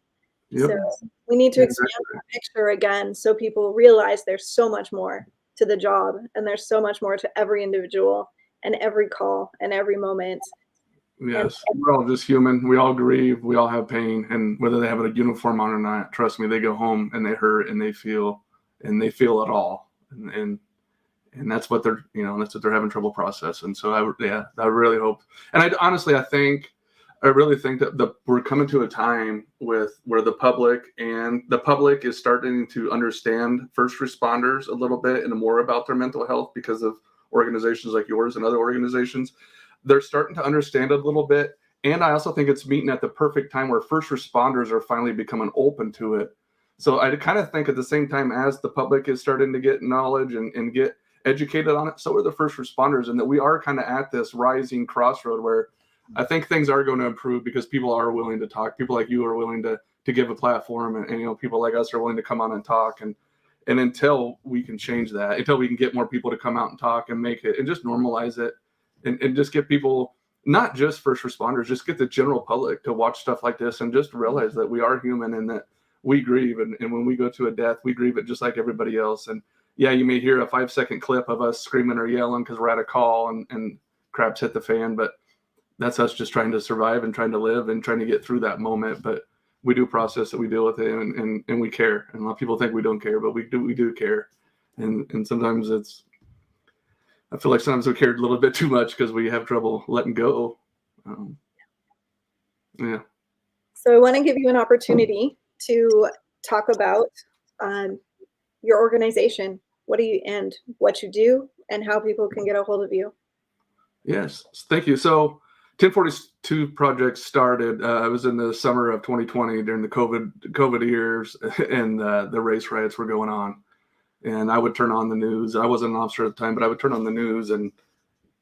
Yep. So we need to expand the picture again, so people realize there's so much more to the job, and there's so much more to every individual and every call and every moment. Yes, we're all just human. We all grieve. We all have pain, and whether they have a uniform on or not, trust me, they go home and they hurt and they feel it all, and that's what they're that's what they're having trouble processing. So I really hope, and I really think that we're coming to a time where the public is starting to understand first responders a little bit and more about their mental health because of organizations like yours and other organizations. They're starting to understand it a little bit. And I also think it's meeting at the perfect time where first responders are finally becoming open to it. So I kind of think at the same time as the public is starting to get knowledge and get educated on it, so are the first responders, and that we are kind of at this rising crossroad where I think things are going to improve because people are willing to talk. People like you are willing to give a platform, and people like us are willing to come on and talk. And until we can change that, until we can get more people to come out and talk and make it and just normalize it, and just get people, not just first responders, just get the general public to watch stuff like this and just realize that we are human and that we grieve. And when we go to a death, we grieve it just like everybody else. And yeah, you may hear a 5-second clip of us screaming or yelling because we're at a call and crap's hit the fan, but that's us just trying to survive and trying to live and trying to get through that moment. But we do process it, we deal with it, and we care. And a lot of people think we don't care, but we do care. And sometimes I feel like sometimes we cared a little bit too much because we have trouble letting go. Yeah. So I want to give you an opportunity to talk about your organization, what you do, and how people can get a hold of you. Yes, thank you. So 1042 project started. I was in the summer of 2020 during the COVID years, and the race riots were going on. And I would turn on the news. I wasn't an officer at the time, but I would turn on the news, and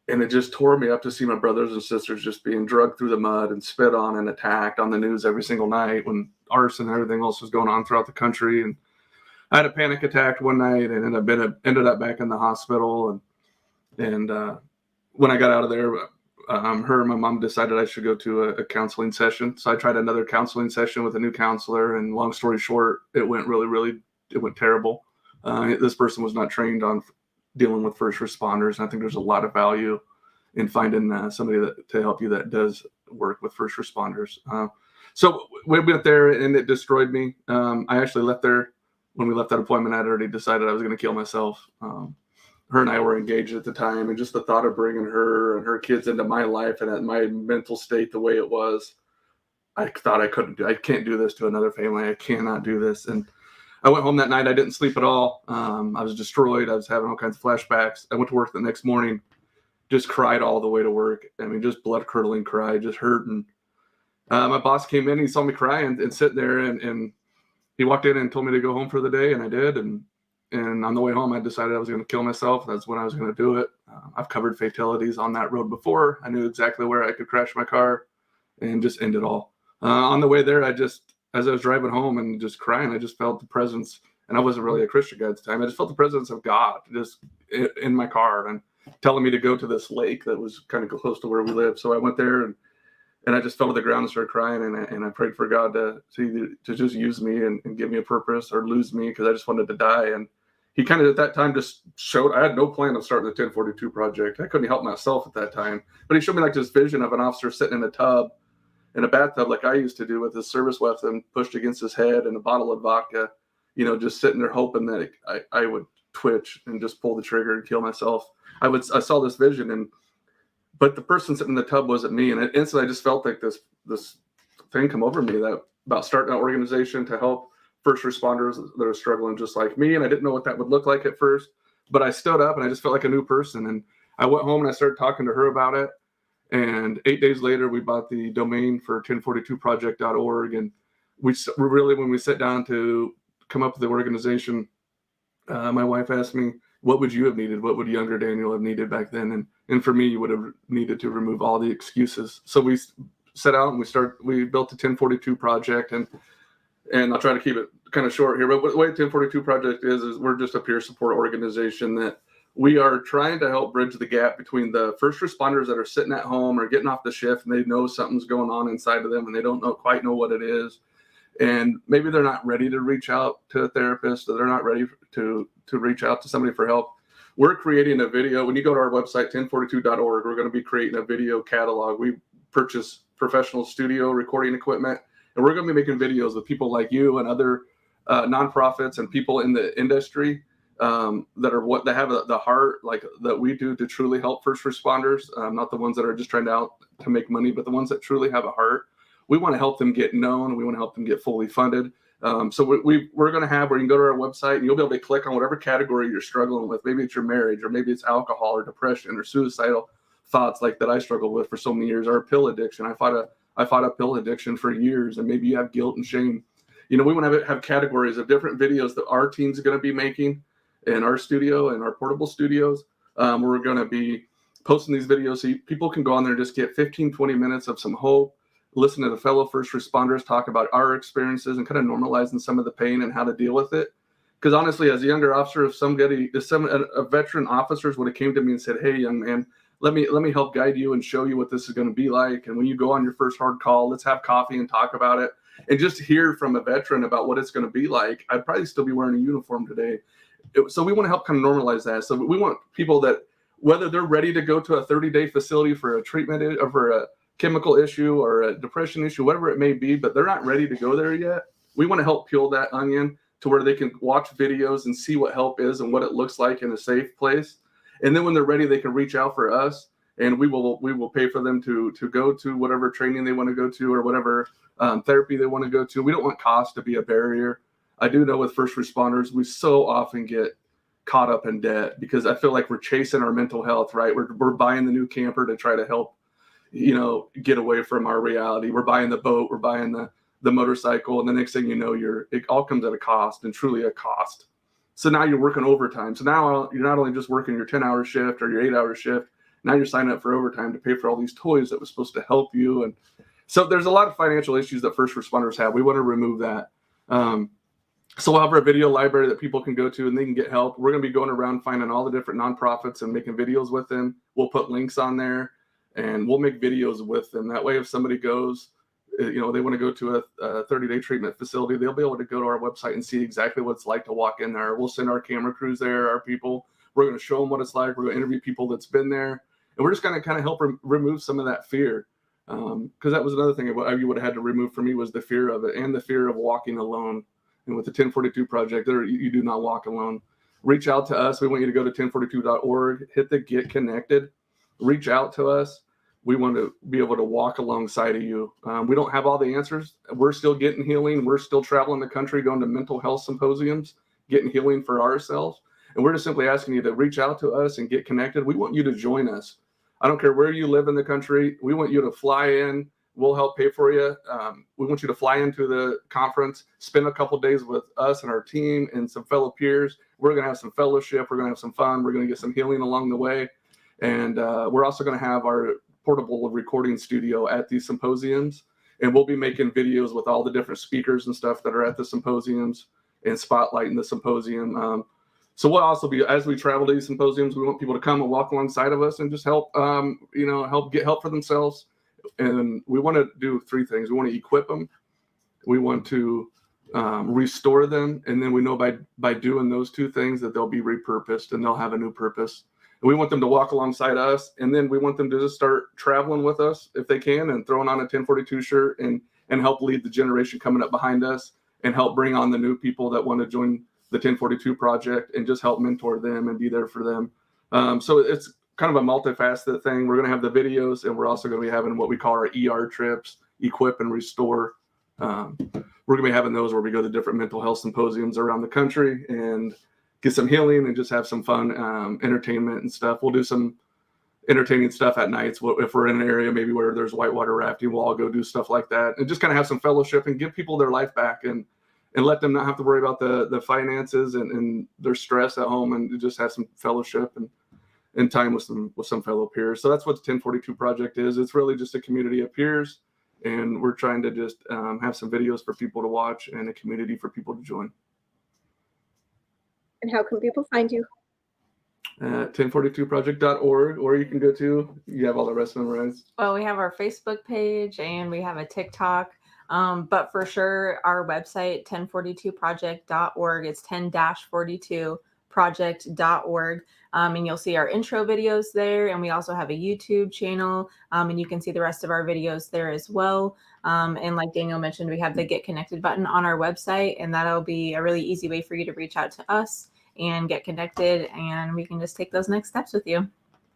it just tore me up to see my brothers and sisters just being dragged through the mud and spit on and attacked on the news every single night when arson and everything else was going on throughout the country. And I had a panic attack one night and ended up back in the hospital. And when I got out of there, her and my mom decided I should go to a counseling session. So I tried another counseling session with a new counselor. And long story short, it went it went terrible. This person was not trained on dealing with first responders. And I think there's a lot of value in finding somebody to help you that does work with first responders. So we went there and it destroyed me. I actually left there. When we left that appointment, I'd already decided I was going to kill myself. Her and I were engaged at the time, and just the thought of bringing her and her kids into my life and at my mental state the way it was, I thought I can't do this to another family. I cannot do this. And I went home that night. I didn't sleep at all. I was destroyed. I was having all kinds of flashbacks. I went to work the next morning, just cried all the way to work. I mean, just blood curdling cry, just hurting. My boss came in, he saw me cry and sit there, and he walked in and told me to go home for the day, and I did. And on the way home, I decided I was going to kill myself. That's when I was going to do it. I've covered fatalities on that road before. I knew exactly where I could crash my car and just end it all. On the way there, as I was driving home and just crying, I just felt the presence, and I wasn't really a Christian guy at the time. I just felt the presence of God just in my car and telling me to go to this lake that was kind of close to where we lived. So I went there and I just fell to the ground and started crying. And I prayed for God to just use me and give me a purpose or lose me, because I just wanted to die. And he kind of at that time just showed, I had no plan of starting the 1042 project. I couldn't help myself at that time, but he showed me like this vision of an officer sitting in a bathtub like I used to do, with his service weapon pushed against his head and a bottle of vodka, just sitting there hoping that I would twitch and just pull the trigger and kill myself. I saw this vision, but the person sitting in the tub wasn't me. And instantly I just felt like this thing come over me about starting an organization to help first responders that are struggling just like me. And I didn't know what that would look like at first, but I stood up and I just felt like a new person. And I went home and I started talking to her about it. And 8 days later, we bought the domain for 1042project.org. And we really, when we sat down to come up with the organization, my wife asked me, what would you have needed? What would younger Daniel have needed back then? And for me, you would have needed to remove all the excuses. So we set out and we built the 1042 project, and I'll try to keep it kind of short here. But the way 1042 project is we're just a peer support organization that we are trying to help bridge the gap between the first responders that are sitting at home or getting off the shift and they know something's going on inside of them and they don't quite know what it is. And maybe they're not ready to reach out to a therapist, or they're not ready to reach out to somebody for help. We're creating a video. When you go to our website, 1042.org, we're going to be creating a video catalog. We purchase professional studio recording equipment. And we're going to be making videos with people like you and other nonprofits and people in the industry that have the heart like that we do to truly help first responders, not the ones that are just trying to make money, but the ones that truly have a heart. We want to help them get known. We want to help them get fully funded. So we're going to have where you can go to our website and you'll be able to click on whatever category you're struggling with. Maybe it's your marriage, or maybe it's alcohol or depression or suicidal thoughts like that I struggled with for so many years, or pill addiction. I fought a pill addiction for years, and maybe you have guilt and shame. We want to have categories of different videos that our team's going to be making in our studio and our portable studios. We're going to be posting these videos so people can go on there and just get 15, 20 minutes of some hope, listen to the fellow first responders talk about our experiences and kind of normalizing some of the pain and how to deal with it. Because honestly, as a younger officer, if a veteran officers would have came to me and said, "Hey, young man, let me help guide you and show you what this is going to be like. And when you go on your first hard call, let's have coffee and talk about it." And just hear from a veteran about what it's going to be like, I'd probably still be wearing a uniform today. So we want to help kind of normalize that. So we want people that, whether they're ready to go to a 30-day facility for a treatment or for a chemical issue or a depression issue, whatever it may be, but they're not ready to go there yet. We want to help peel that onion to where they can watch videos and see what help is and what it looks like in a safe place. And then when they're ready, they can reach out for us, and we will pay for them to go to whatever training they want to go to or whatever therapy they want to go to. We don't want cost to be a barrier. I do know with first responders, we so often get caught up in debt because I feel like we're chasing our mental health, right? We're buying the new camper to try to help, get away from our reality. We're buying the boat, we're buying the motorcycle, and the next thing you know, it all comes at a cost, and truly a cost. So now you're working overtime. So now you're not only just working your 10-hour shift or your 8-hour shift, now you're signing up for overtime to pay for all these toys that was supposed to help you. And so there's a lot of financial issues that first responders have. We want to remove that. So we'll have our video library that people can go to and they can get help. We're going to be going around finding all the different nonprofits and making videos with them. We'll put links on there and we'll make videos with them. That way, if somebody goes, they want to go to a 30-day treatment facility, they'll be able to go to our website and see exactly what it's like to walk in there. We'll send our camera crews there, our people. We're going to show them what it's like. We're going to interview people that's been there. And we're just going to kind of help remove some of that fear. Because that was another thing what you would have had to remove for me was the fear of it and the fear of walking alone. And with the 1042 project, you do not walk alone. Reach out to us. We want you to go to 1042.org, hit the Get Connected, reach out to us. We want to be able to walk alongside of you. We don't have all the answers. We're still getting healing. We're still traveling the country, going to mental health symposiums, getting healing for ourselves. And we're just simply asking you to reach out to us and get connected. We want you to join us. I don't care where you live in the country. We want you to fly in. We'll help pay for you. We want you to fly into the conference, spend a couple of days with us and our team and some fellow peers. We're going to have some fellowship. We're going to have some fun. We're going to get some healing along the way. And we're also going to have our portable recording studio at these symposiums. And we'll be making videos with all the different speakers and stuff that are at the symposiums and spotlighting the symposium. So we'll also be, as we travel to these symposiums, we want people to come and walk alongside of us and just help, help get help for themselves. And we want to do three things. We want to equip them. We want to restore them. And then we know by doing those two things that they'll be repurposed and they'll have a new purpose. And we want them to walk alongside us. And then we want them to just start traveling with us if they can and throwing on a 1042 shirt and help lead the generation coming up behind us and help bring on the new people that want to join the 1042 project and just help mentor them and be there for them. So it's kind of a multifaceted thing. We're going to have the videos, and we're also going to be having what we call our ER trips, equip and restore. We're going to be having those where we go to different mental health symposiums around the country and get some healing and just have some fun entertainment and stuff. We'll do some entertaining stuff at nights. If we're in an area maybe where there's whitewater rafting, we'll all go do stuff like that and just kind of have some fellowship and give people their life back and let them not have to worry about the finances and their stress at home and just have some fellowship and time with some fellow peers. So that's what the 1042 project is. It's really just a community of peers, and we're trying to just have some videos for people to watch and a community for people to join. And how can people find you? 1042project.org, or you can go to, you have all the rest memorized. Well, we have our Facebook page and we have a TikTok. But for sure, our website, 1042project.org, it's 10-42 1042project.org. And you'll see our intro videos there. And we also have a YouTube channel, and you can see the rest of our videos there as well. And like Daniel mentioned, we have the Get Connected button on our website, and that'll be a really easy way for you to reach out to us and get connected, and we can just take those next steps with you.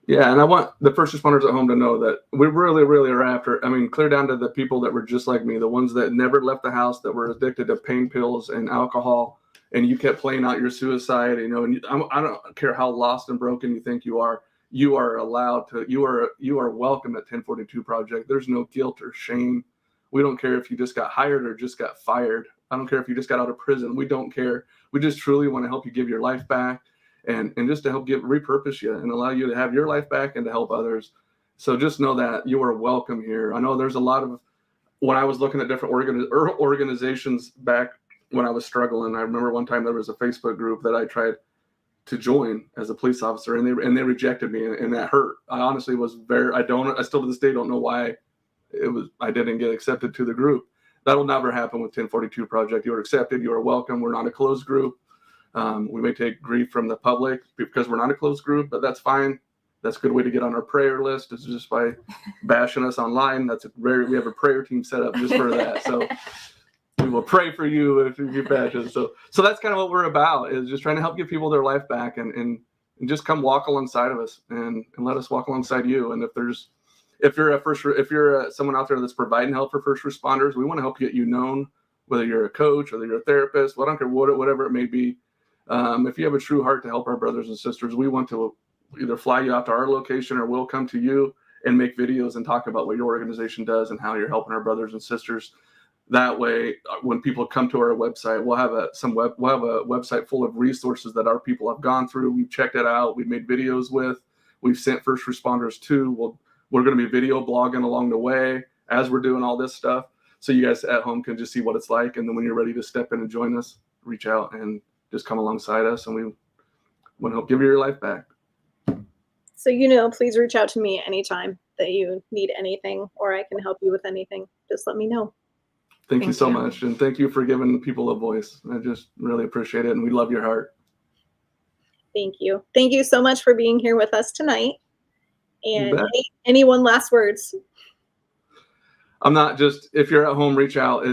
Yeah, and I want the first responders at home to know that we really, really are after, I mean, clear down to the people that were just like me, the ones that never left the house, that were addicted to pain pills and alcohol, and you kept playing out your suicide, you know, and I don't care how lost and broken you think you are allowed to, you are welcome at 1042 Project. There's no guilt or shame. We don't care if you just got hired or just got fired. I don't care if you just got out of prison. We don't care. We just truly want to help you give your life back, and just to help repurpose you and allow you to have your life back and to help others. So just know that you are welcome here. I know there's a lot of, when I was looking at different organizations back when I was struggling, I remember one time there was a Facebook group that I tried to join as a police officer, and they rejected me, and that hurt. I honestly was I still to this day don't know why I didn't get accepted to the group. That'll never happen with 1042 Project. You are accepted. You are welcome. We're not a closed group. We may take grief from the public because we're not a closed group, but that's fine. That's a good way to get on our prayer list, is just by bashing us online. We have a prayer team set up just for that. So we will pray for you if you bash us. So that's kind of what we're about, is just trying to help give people their life back, and just come walk alongside of us and let us walk alongside you. And if you're someone out there that's providing help for first responders, we want to help get you known, whether you're a coach, whether you're a therapist, I don't care whatever it may be. If you have a true heart to help our brothers and sisters, we want to either fly you out to our location, or we'll come to you and make videos and talk about what your organization does and how you're helping our brothers and sisters. That way, when people come to our website, we'll have a website full of resources that our people have gone through. We've checked it out. We've made videos we've sent first responders to. We're going to be video blogging along the way as we're doing all this stuff, so you guys at home can just see what it's like. And then when you're ready to step in and join us, reach out and just come alongside us, and we want to help give you your life back. So, please reach out to me anytime that you need anything, or I can help you with anything. Just let me know. Thank you so much. And thank you for giving people a voice. I just really appreciate it. And we love your heart. Thank you. Thank you so much for being here with us tonight. And any one last words? If you're at home, reach out.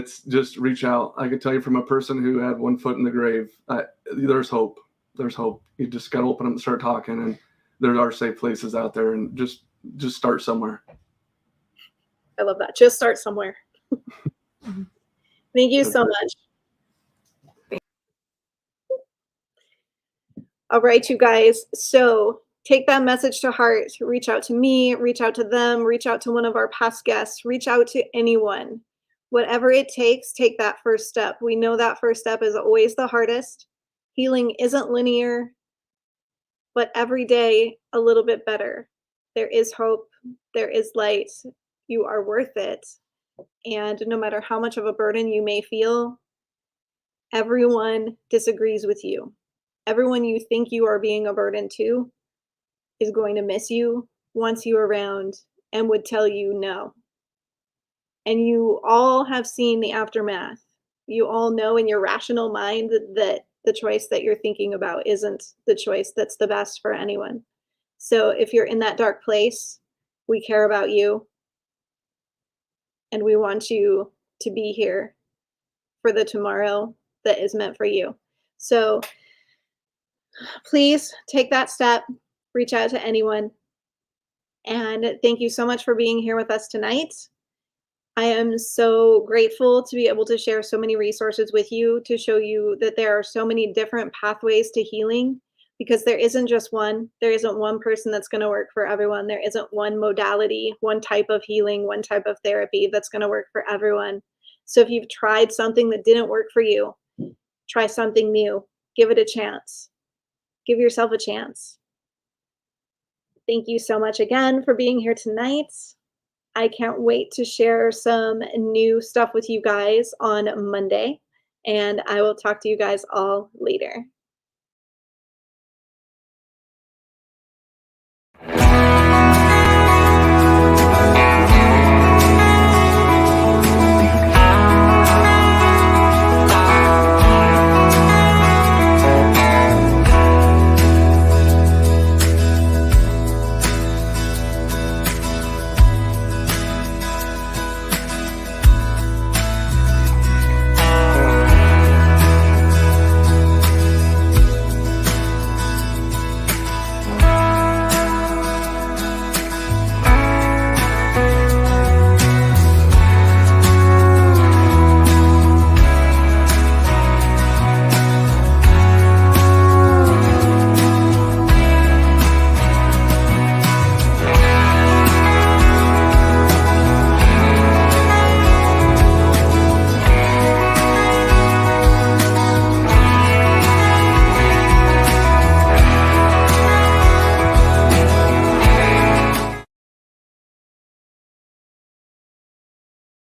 Reach out. I can tell you from a person who had one foot in the grave, there's hope. There's hope. You just got to open up and start talking. And there are safe places out there, and just start somewhere. I love that. Just start somewhere. Thank you so much. All right, you guys. So take that message to heart. Reach out to me, reach out to them, reach out to one of our past guests, reach out to anyone. Whatever it takes, take that first step. We know that first step is always the hardest. Healing isn't linear, but every day a little bit better. There is hope. There is light. You are worth it. And no matter how much of a burden you may feel, everyone disagrees with you. Everyone you think you are being a burden to is going to miss you, wants you around, and would tell you no. And you all have seen the aftermath. You all know in your rational mind that the choice that you're thinking about isn't the choice that's the best for anyone. So if you're in that dark place, we care about you. And we want you to be here for the tomorrow that is meant for you. So please take that step, reach out to anyone. And thank you so much for being here with us tonight. I am so grateful to be able to share so many resources with you, to show you that there are so many different pathways to healing, because there isn't just one. There isn't one person that's going to work for everyone. There isn't one modality, one type of healing, one type of therapy that's going to work for everyone. So if you've tried something that didn't work for you, try something new. Give it a chance. Give yourself a chance. Thank you so much again for being here tonight. I can't wait to share some new stuff with you guys on Monday, and I will talk to you guys all later.